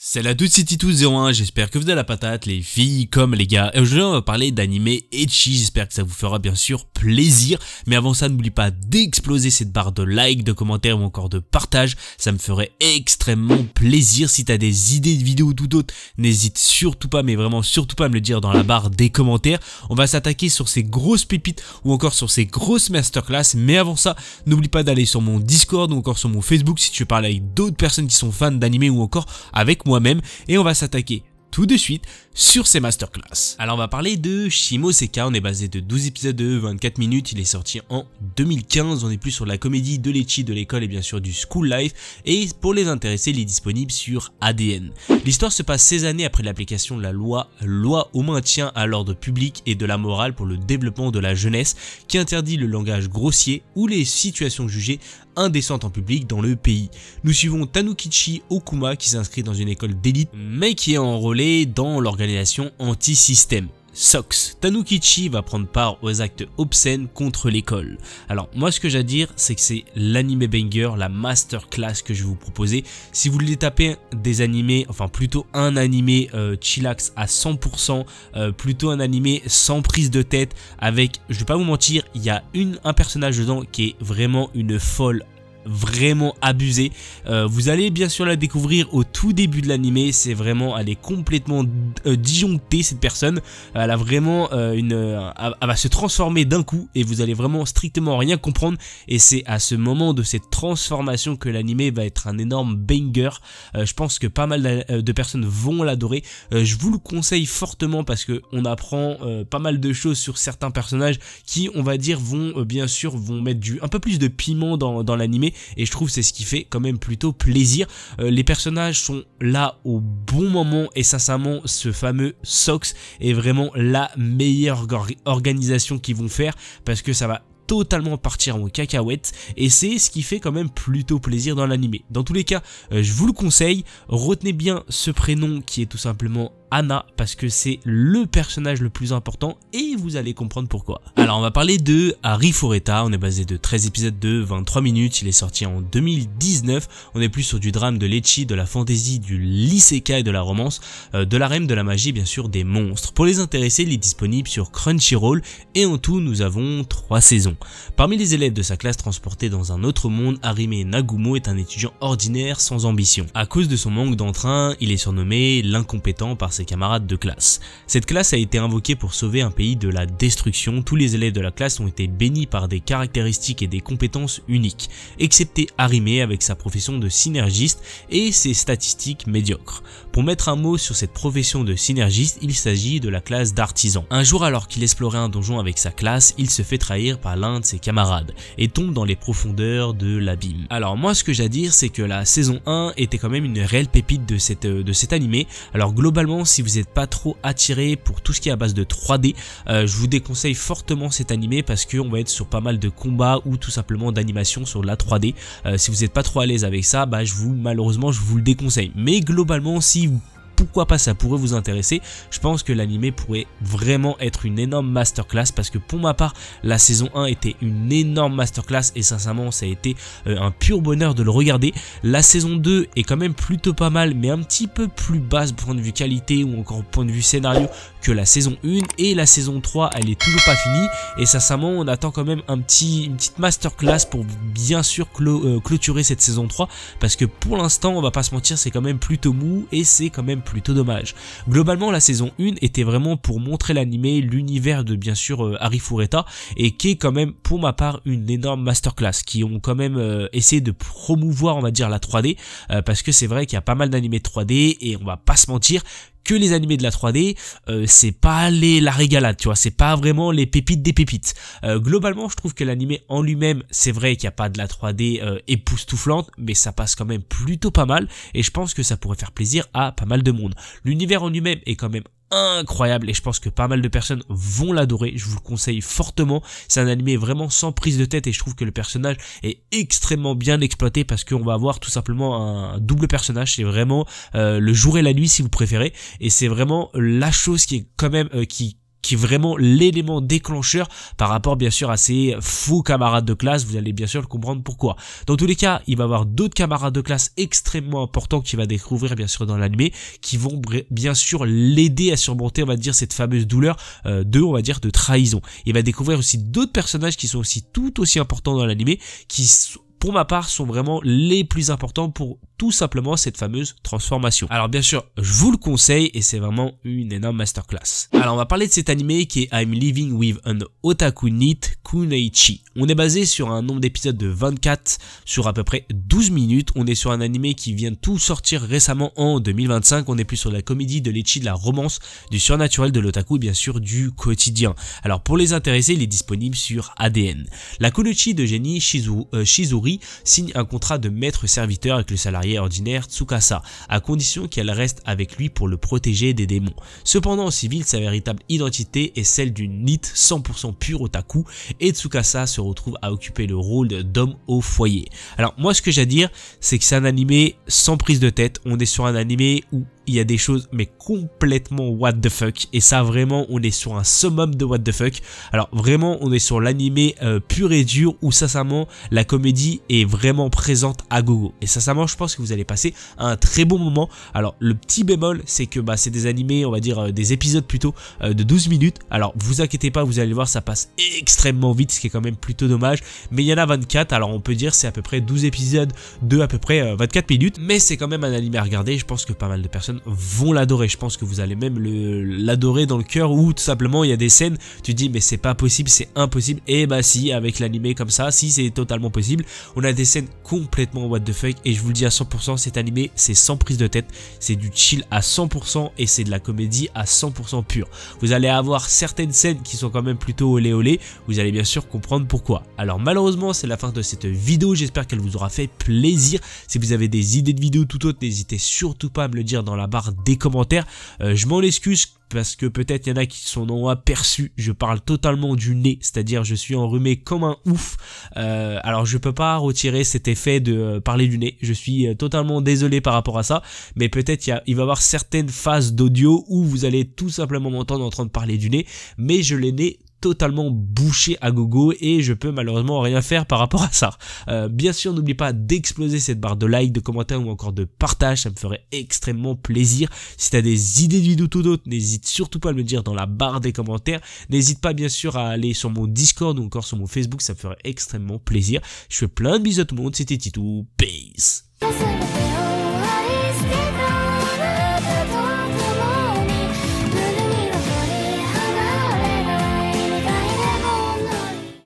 Salut à tous, c'est Titou01, j'espère que vous avez la patate, les filles comme les gars. Et aujourd'hui on va parler d'animé ecchi, j'espère que ça vous fera bien sûr plaisir. Mais avant ça, n'oublie pas d'exploser cette barre de like, de commentaires ou encore de partage. Ça me ferait extrêmement plaisir. Si t'as des idées de vidéos ou tout autre, n'hésite surtout pas, mais vraiment surtout pas à me le dire dans la barre des commentaires. On va s'attaquer sur ces grosses pépites ou encore sur ces grosses masterclass. Mais avant ça, n'oublie pas d'aller sur mon Discord ou encore sur mon Facebook si tu veux parler avec d'autres personnes qui sont fans d'animé ou encore avec moi-même, et on va s'attaquer tout de suite sur ces masterclass. Alors on va parler de Shimo Seka, on est basé de 12 épisodes de 24 minutes, il est sorti en 2015, on est plus sur la comédie de l'ecchi, de l'école et bien sûr du school life, et pour les intéressés il est disponible sur ADN. L'histoire se passe 16 années après l'application de la loi au maintien à l'ordre public et de la morale pour le développement de la jeunesse, qui interdit le langage grossier ou les situations jugées indécentes en public dans le pays. Nous suivons Tanukichi Okuma qui s'inscrit dans une école d'élite mais qui est enrôlé dans l'organisation anti-système. SOX. Tanukichi va prendre part aux actes obscènes contre l'école. Alors moi ce que j'ai à dire c'est que c'est l'anime banger, la masterclass que je vais vous proposer. Si vous voulez taper des animés, enfin plutôt un animé chillax à 100%, plutôt un animé sans prise de tête avec, je vais pas vous mentir, il y a un personnage dedans qui est vraiment une folle, vraiment abusée. Vous allez bien sûr la découvrir au tout début de l'animé, c'est vraiment, elle est complètement disjonctée cette personne, elle a vraiment elle va se transformer d'un coup et vous allez vraiment strictement rien comprendre, et c'est à ce moment de cette transformation que l'animé va être un énorme banger. Je pense que pas mal de personnes vont l'adorer, je vous le conseille fortement parce que on apprend pas mal de choses sur certains personnages qui, on va dire, vont bien sûr mettre un peu plus de piment dans l'animé. Et je trouve c'est ce qui fait quand même plutôt plaisir. Les personnages sont là au bon moment et sincèrement ce fameux SOX est vraiment la meilleure organisation qu'ils vont faire, parce que ça va totalement partir en cacahuète et c'est ce qui fait quand même plutôt plaisir dans l'animé. Dans tous les cas, je vous le conseille, retenez bien ce prénom qui est tout simplement Anna, parce que c'est le personnage le plus important et vous allez comprendre pourquoi. Alors on va parler de Arifureta, on est basé de 13 épisodes de 23 minutes, il est sorti en 2019, on est plus sur du drame, de l'ecchi, de la fantasy, du l'isekai et de la romance, de l'harem, de la magie, bien sûr des monstres. Pour les intéressés, il est disponible sur Crunchyroll et en tout nous avons 3 saisons. Parmi les élèves de sa classe transportés dans un autre monde, Harime Nagumo est un étudiant ordinaire sans ambition. À cause de son manque d'entrain, il est surnommé l'incompétent par ses camarades de classe. Cette classe a été invoquée pour sauver un pays de la destruction. Tous les élèves de la classe ont été bénis par des caractéristiques et des compétences uniques, excepté Harime avec sa profession de synergiste et ses statistiques médiocres. Pour mettre un mot sur cette profession de synergiste, il s'agit de la classe d'artisan. Un jour, alors qu'il explorait un donjon avec sa classe, il se fait trahir par l'un de ses camarades et tombe dans les profondeurs de l'abîme. Alors moi ce que j'ai à dire c'est que la saison 1 était quand même une réelle pépite de cet animé. Alors globalement, si vous n'êtes pas trop attiré pour tout ce qui est à base de 3D, je vous déconseille fortement cet animé parce qu'on va être sur pas mal de combats ou tout simplement d'animation sur de la 3D. Si vous n'êtes pas trop à l'aise avec ça, malheureusement je vous le déconseille. Mais globalement, si pourquoi pas, ça pourrait vous intéresser. Je pense que l'animé pourrait vraiment être une énorme masterclass, parce que pour ma part la saison 1 était une énorme masterclass et sincèrement ça a été un pur bonheur de le regarder. La saison 2 est quand même plutôt pas mal, mais un petit peu plus basse point de vue qualité ou encore point de vue scénario que la saison 1, et la saison 3 elle est toujours pas finie et sincèrement on attend quand même une petite masterclass pour bien sûr clôturer cette saison 3, parce que pour l'instant on va pas se mentir, c'est quand même plutôt mou et c'est quand même plutôt dommage. Globalement la saison 1 était vraiment pour montrer l'animé, l'univers de bien sûr Arifureta, et qui est quand même pour ma part une énorme masterclass, qui ont quand même essayé de promouvoir on va dire la 3D, parce que c'est vrai qu'il y a pas mal d'animés de 3D et on va pas se mentir que les animés de la 3D, c'est pas la régalade, tu vois, c'est pas vraiment les pépites des pépites. Globalement, je trouve que l'animé en lui-même, c'est vrai qu'il n'y a pas de la 3D époustouflante, mais ça passe quand même plutôt pas mal, et je pense que ça pourrait faire plaisir à pas mal de monde. L'univers en lui-même est quand même incroyable et je pense que pas mal de personnes vont l'adorer, je vous le conseille fortement. C'est un animé vraiment sans prise de tête et je trouve que le personnage est extrêmement bien exploité, parce qu'on va avoir tout simplement un double personnage, c'est vraiment le jour et la nuit si vous préférez, et c'est vraiment la chose qui est quand même qui qui est vraiment l'élément déclencheur par rapport bien sûr à ses faux camarades de classe. Vous allez bien sûr le comprendre pourquoi. Dans tous les cas, il va avoir d'autres camarades de classe extrêmement importants qu'il va découvrir bien sûr dans l'anime, qui vont bien sûr l'aider à surmonter, on va dire, cette fameuse douleur on va dire, de trahison. Il va découvrir aussi d'autres personnages qui sont aussi tout aussi importants dans l'anime, qui pour ma part sont vraiment les plus importants pour tout simplement cette fameuse transformation. Alors bien sûr, je vous le conseille et c'est vraiment une énorme masterclass. Alors on va parler de cet animé qui est I'm Living with an Otaku NEET Kuneichi. On est basé sur un nombre d'épisodes de 24 sur à peu près 12 minutes. On est sur un animé qui vient de tout sortir récemment en 2025. On est plus sur la comédie, de l'ecchi, de la romance, du surnaturel, de l'otaku et bien sûr du quotidien. Alors pour les intéressés, il est disponible sur ADN. La Kunoichi de génie Shizuri signe un contrat de maître-serviteur avec le salarié ordinaire Tsukasa, à condition qu'elle reste avec lui pour le protéger des démons. Cependant, en civil, sa véritable identité est celle d'une NEET 100% pure otaku, et Tsukasa se retrouve à occuper le rôle d'homme au foyer. Alors moi, ce que j'ai à dire, c'est que c'est un animé sans prise de tête. On est sur un animé où il y a des choses mais complètement what the fuck, et ça vraiment on est sur un summum de what the fuck. Alors vraiment on est sur l'animé pur et dur où sincèrement la comédie est vraiment présente à gogo, et sincèrement je pense que vous allez passer un très bon moment. Alors le petit bémol c'est que c'est des animés, on va dire des épisodes plutôt de 12 minutes. Alors vous inquiétez pas, vous allez voir ça passe extrêmement vite, ce qui est quand même plutôt dommage, mais il y en a 24, alors on peut dire c'est à peu près 12 épisodes de à peu près 24 minutes, mais c'est quand même un animé à regarder. Je pense que pas mal de personnes vont l'adorer. Je pense que vous allez même l'adorer dans le cœur, où tout simplement il y a des scènes, tu te dis mais c'est pas possible, c'est impossible, et si, avec l'animé comme ça, si c'est totalement possible. On a des scènes complètement what the fuck, et je vous le dis à 100%, cet animé c'est sans prise de tête, c'est du chill à 100% et c'est de la comédie à 100% pure. Vous allez avoir certaines scènes qui sont quand même plutôt olé olé, vous allez bien sûr comprendre pourquoi. Alors malheureusement c'est la fin de cette vidéo, j'espère qu'elle vous aura fait plaisir. Si vous avez des idées de vidéos tout autres, n'hésitez surtout pas à me le dire dans la barre des commentaires. Je m'en excuse parce que peut-être il y en a qui sont non aperçus, je parle totalement du nez, c'est-à-dire je suis enrhumé comme un ouf. Alors je peux pas retirer cet effet de parler du nez, je suis totalement désolé par rapport à ça, mais peut-être il va y avoir certaines phases d'audio où vous allez tout simplement m'entendre en train de parler du nez, mais je l'ai nez totalement bouché à gogo et je peux malheureusement rien faire par rapport à ça. Bien sûr, n'oublie pas d'exploser cette barre de like, de commentaires ou encore de partage, ça me ferait extrêmement plaisir. Si tu as des idées de vidéos tout d'autres, n'hésite surtout pas à me le dire dans la barre des commentaires. N'hésite pas bien sûr à aller sur mon Discord ou encore sur mon Facebook, ça me ferait extrêmement plaisir. Je fais plein de bisous à tout le monde, c'était Titou, peace.